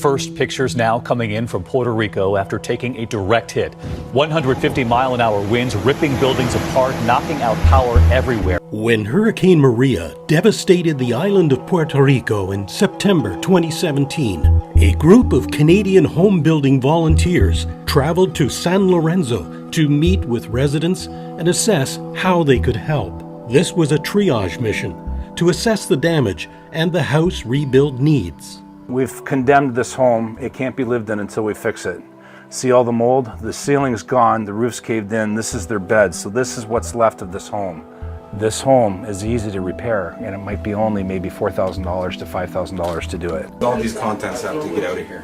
First pictures now coming in from Puerto Rico after taking a direct hit. 150-mile-an-hour winds ripping buildings apart, knocking out power everywhere. When Hurricane Maria devastated the island of Puerto Rico in September 2017, a group of Canadian home-building volunteers traveled to San Lorenzo to meet with residents and assess how they could help. This was a triage mission to assess the damage and the house rebuild needs. We've condemned this home. It can't be lived in until we fix it. See all the mold? The ceiling's gone, the roof's caved in, this is their bed, so this is what's left of this home. This home is easy to repair, and it might be only maybe $4,000 to $5,000 to do it. All these contents have to get out of here.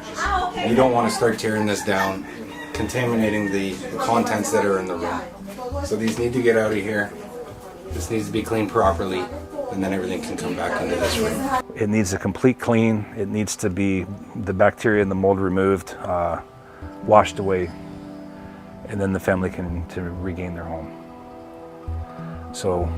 You don't want to start tearing this down, contaminating the contents that are in the room. So these need to get out of here. This needs to be cleaned properly, and then everything can come back into this room. It needs a complete clean. It needs to be the bacteria and the mold removed, washed away, and then the family can regain their home. So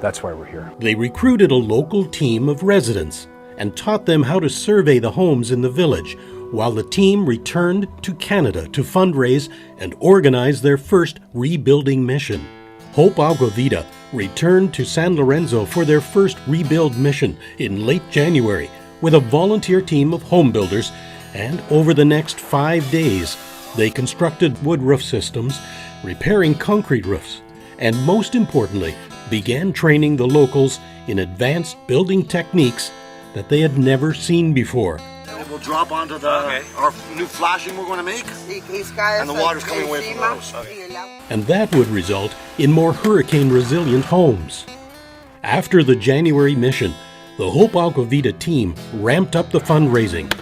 that's why we're here. They recruited a local team of residents and taught them how to survey the homes in the village, while the team returned to Canada to fundraise and organize their first rebuilding mission. Hope Agua Vita returned to San Lorenzo for their first rebuild mission in late January with a volunteer team of home builders, and over the next 5 days, they constructed wood roof systems, repairing concrete roofs, and most importantly, began training the locals in advanced building techniques that they had never seen before. It will drop onto our new flashing we're going to make, and the water's coming away from the house. And that would result in more hurricane-resilient homes. After the January mission, the Hope Agua Vita team ramped up the fundraising,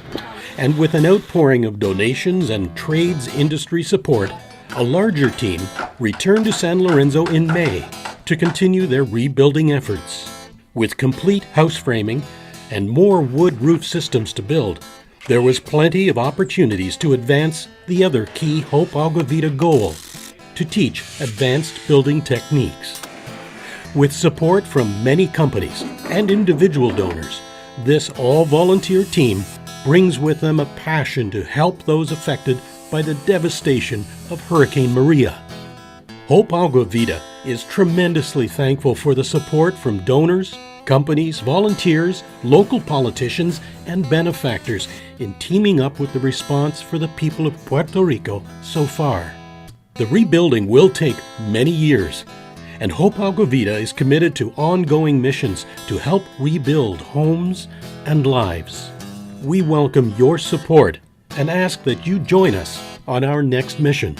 and with an outpouring of donations and trades industry support, a larger team returned to San Lorenzo in May to continue their rebuilding efforts. With complete house framing and more wood roof systems to build, there was plenty of opportunities to advance the other key Hope Agua Vita goal: to teach advanced building techniques. With support from many companies and individual donors, this all-volunteer team brings with them a passion to help those affected by the devastation of Hurricane Maria. Hope Agua Vita is tremendously thankful for the support from donors, companies, volunteers, local politicians, and benefactors in teaming up with the response for the people of Puerto Rico so far. The rebuilding will take many years, and Hope Agua Vita is committed to ongoing missions to help rebuild homes and lives. We welcome your support and ask that you join us on our next mission.